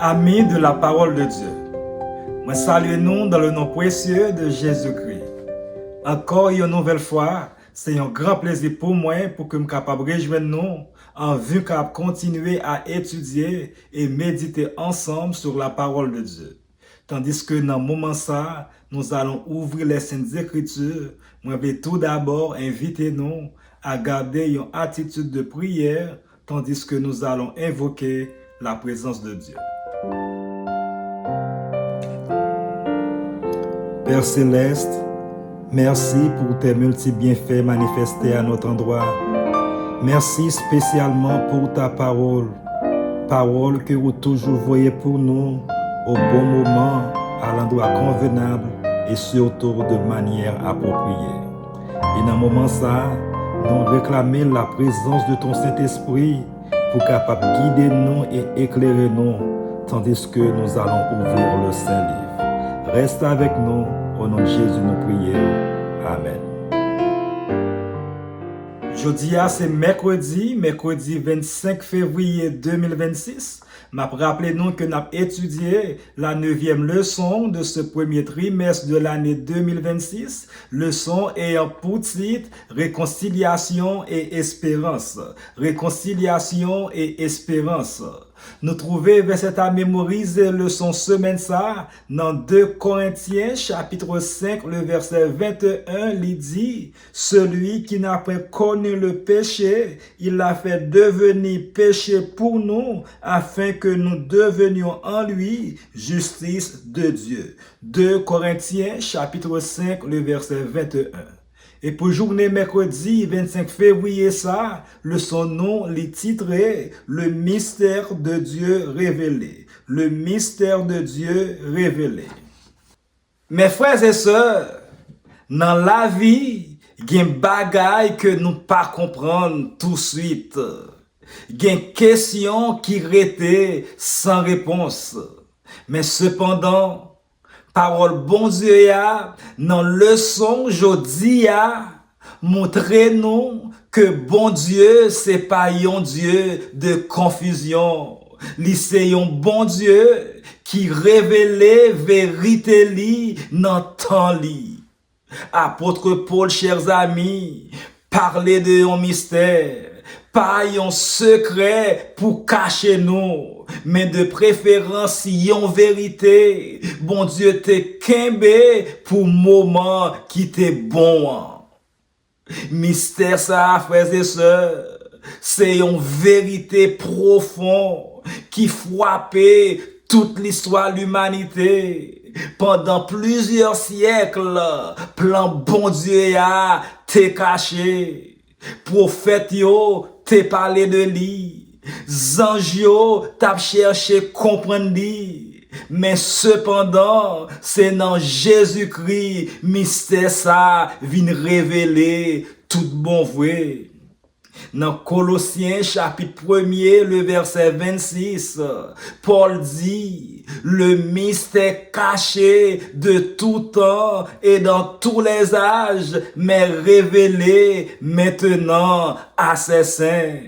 Amis de la parole de Dieu, moi salue nous dans le nom précieux de Jésus-Christ. Encore une nouvelle fois, c'est un grand plaisir pour moi pour que je sois capable de rejoindre nous en vue de continuer à étudier et méditer ensemble sur la parole de Dieu. Tandis que dans ce moment ça, nous allons ouvrir les Saintes Écritures. Moi, je vais tout d'abord inviter nous à garder une attitude de prière, tandis que nous allons invoquer la présence de Dieu. Père Céleste, merci pour tes multiples bienfaits manifestés à notre endroit. Merci spécialement pour ta parole, parole que vous toujours voyez pour nous au bon moment, à l'endroit convenable et surtout de manière appropriée. Et dans ce moment ça, nous réclamons la présence de ton Saint-Esprit pour capable guider nous et éclairer nous, tandis que nous allons ouvrir le Saint-Livre. Reste avec nous, au nom de Jésus nous prions. Amen. Jeudi, c'est mercredi 25 février 2026. M'a rappelé nous que nous avons étudié la 9e leçon de ce premier trimestre de l'année 2026. Leçon ayant pour titre Réconciliation et espérance. Réconciliation et espérance. Nous trouvons verset à mémoriser leçon semaine ça dans 2 Corinthiens chapitre 5 le verset 21 il dit celui qui n'a pas connu le péché il l'a fait devenir péché pour nous afin que nous devenions en lui justice de Dieu. 2 Corinthiens chapitre 5 le verset 21. Et pour journée mercredi 25 février ça, le son nom est titré Le mystère de Dieu révélé. Le mystère de Dieu révélé. Mes frères et sœurs, dans la vie, il y a des bagailles que nous ne pas comprendre tout de suite. Il y a des questions qui restent sans réponse. Mais cependant, parole bon Dieu ya, dans leçon jodi ya, montrez-nous que bon Dieu c'est pas un Dieu de confusion. Li c'est un bon Dieu qui révèle vérité li dans temps li. Apôtre Paul, chers amis, parler de un mystère, pas un secret pour cacher nous, mais de préférence yon vérité. Bon Dieu te kembe pour moment qui te bon. Mystère ça, frères et sœurs, c'est une vérité profonde qui frappe toute l'histoire de l'humanité. Pendant plusieurs siècles, plan bon Dieu a te caché. Prophète yo te parlé de lui. Zanj yo t'a cherché comprendre lui. Mais cependant, c'est dans Jésus-Christ, mystère ça vient révéler tout bon vrai. Dans Colossiens chapitre 1er, le verset 26, Paul dit, le mystère caché de tout temps et dans tous les âges, mais révélé maintenant à ses saints.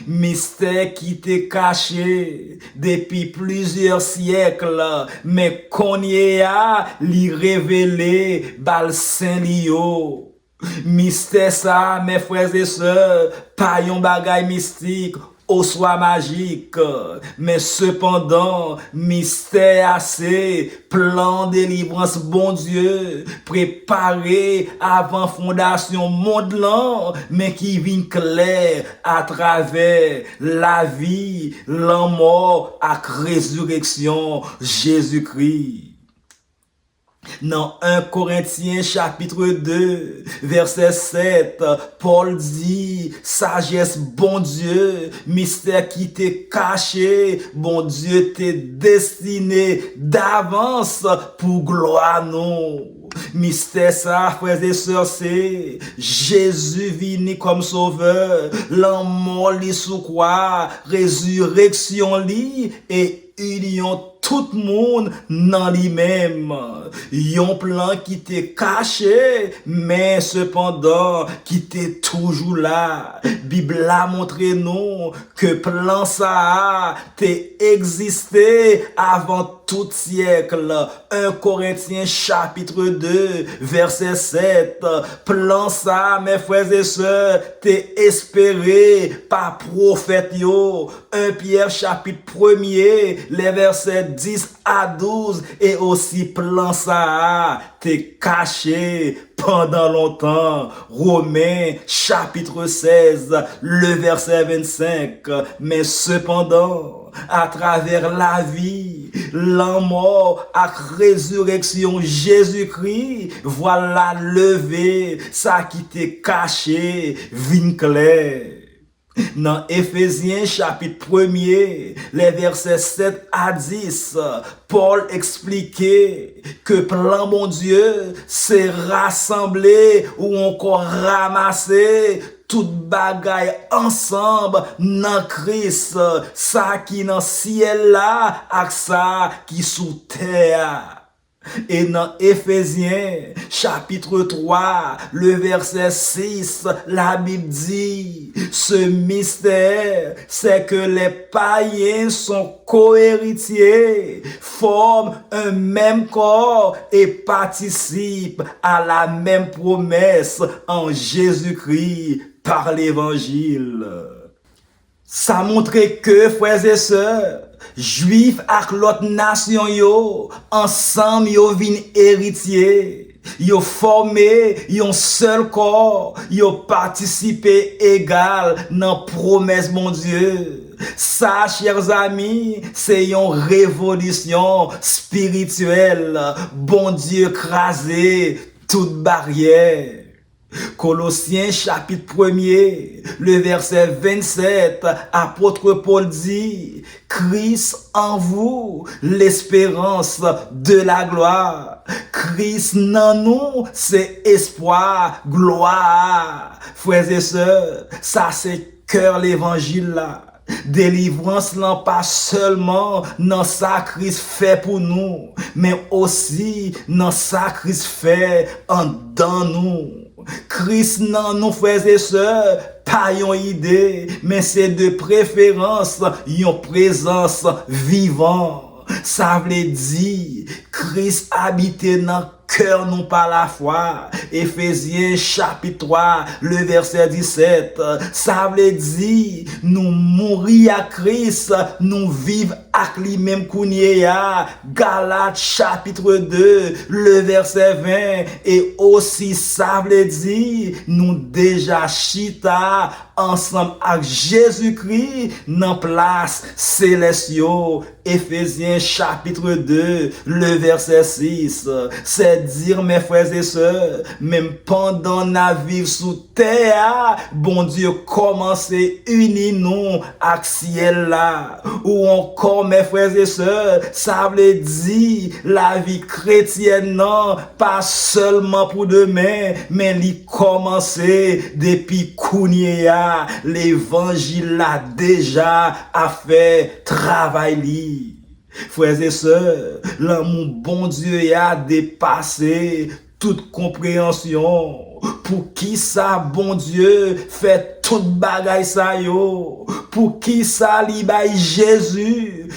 Mystère qui t'est caché depuis plusieurs siècles, mais qu'on y a li révélé bal saint lio. Mystère ça, mes frères et sœurs, pas yon bagay mystique, ou soit magique, mais cependant, mystère assez, plan délivrance bon Dieu, préparé avant fondation monde là, mais qui vient clair à travers la vie, la mort, et résurrection, Jésus-Christ. Dans 1 Corinthiens chapitre 2, verset 7, Paul dit, sagesse, bon Dieu, mystère qui t'est caché, bon Dieu t'est destiné d'avance pour gloire nous. Mystère ça, frères et sœurs, c'est Jésus vini comme sauveur, l'amour li sous croix, résurrection li et union tout le monde dans lui-même. Yon plan qui t'est caché, mais cependant qui t'est toujours là. Bible a montré nous que plan ça t'est existé avant tout siècle. 1 Corinthiens chapitre 2 verset 7. Plan ça, mes frères et sœurs, t'est espéré par prophète yo. 1 Pierre chapitre 1er, les versets 10 à 12, et aussi plan ça t'est caché pendant longtemps. Romains chapitre 16, le verset 25. Mais cependant, à travers la vie, la mort, à résurrection Jésus-Christ, voilà levé, ça qui t'est caché, vin clair. Dans Éphésiens chapitre 1er, les versets 7 à 10, Paul expliquait que plan mon Dieu, c'est rassembler ou encore ramasser toute bagaille ensemble dans Christ, ça qui dans ciel là, ak ça qui sous terre. Et dans Éphésiens, chapitre 3, le verset 6, la Bible dit, ce mystère, c'est que les païens sont co-héritiers, forment un même corps et participent à la même promesse en Jésus-Christ par l'évangile. Ça montre que, frères et sœurs, Juifs ak l'autre nation yo, ensemble yo vin héritier. Yo formé yon seul corps, yo participé égal dans promesse mon Dieu. Ça, chers amis, c'est une révolution spirituelle. Bon Dieu crasé toute barrière. Colossiens chapitre 1er, le verset 27, apôtre Paul dit, Christ en vous, l'espérance de la gloire. Christ dans nous, c'est espoir, gloire. Frères et sœurs, ça c'est cœur l'évangile là. Délivrance non pas seulement dans ça Christ fait pour nous, mais aussi dans ça Christ fait en dans nous. Christ nan nous, frères et sœurs, pas yon idée, mais c'est de préférence yon présence vivante. Ça veut dire, Christ habite dans cœur nous par la foi. Éphésiens chapitre 3, le verset 17. Ça veut dire, nous mourir à Christ, nous vivre avec lui-même kounyea. Galates chapitre 2, le verset 20. Et aussi, ça veut dire, nous déjà chita ensemble avec Jésus-Christ dans place célestiaux. Éphésiens chapitre 2, le verset 6. C'est dire, mes frères et sœurs, même pendant la vie sous terre, bon Dieu commençait unir nous avec ciel là. Ou encore, mes frères et sœurs, ça veut dire la vie chrétienne, non, pas seulement pour demain, mais l'y commencer depuis Kounyea, l'évangile là déjà a fait travail li. Frères et sœurs, l'amour bon Dieu a dépassé toute compréhension. Pour qui ça, bon Dieu, fait toute bagaille ça yo? Pour qui ça, li bay Jésus?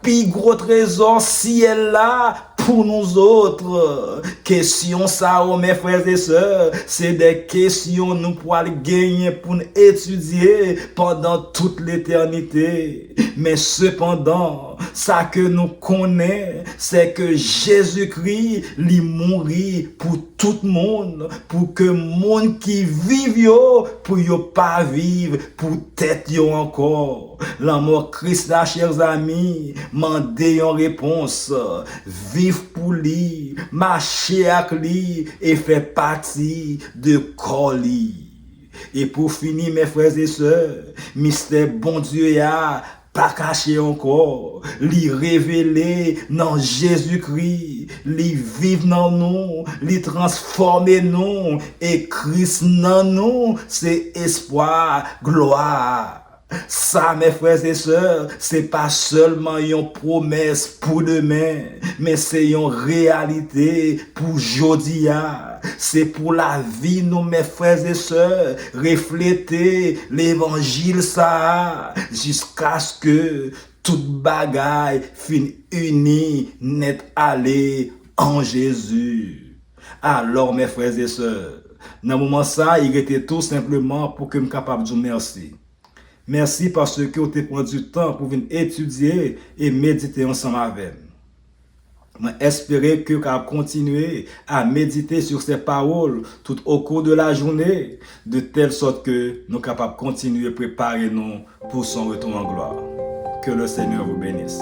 Puis gros trésor ciel là pour nous autres. Question ça, oh, mes frères et sœurs, c'est des questions nous pourrons gagner pour nous étudier pendant toute l'éternité. Mais cependant, ça que nous connaissons, c'est que Jésus-Christ lui mourit pour tout le monde, pour que monde qui vive yo, pour yo pas vivre, pour tête yo encore. L'amour Christ là, chers amis, mandez une réponse. Vive pour lui, marcher avec lui et faire partie de corps lui. Et pour finir, mes frères et sœurs, mystère bon Dieu ya ta caché encore, li révélé dans Jésus-Christ, li vive dans nous, li transformer nous, et Christ dans nous, c'est espoir, gloire. Ça, mes frères et sœurs, c'est pas seulement une promesse pour demain, mais c'est une réalité pour aujourd'hui. C'est pour la vie, nous, mes frères et sœurs, refléter l'évangile ça, jusqu'à ce que toute bagaille finisse unie, net allé en Jésus. Alors, mes frères et sœurs, dans le moment ça, il était tout simplement pour que je sois capable de dire merci. Merci parce que vous avez pris du temps pour venir étudier et méditer ensemble avec moi. J'espère que vous allez continuer à méditer sur ces paroles tout au cours de la journée, de telle sorte que nous sommes capables de continuer à préparer nous pour son retour en gloire. Que le Seigneur vous bénisse.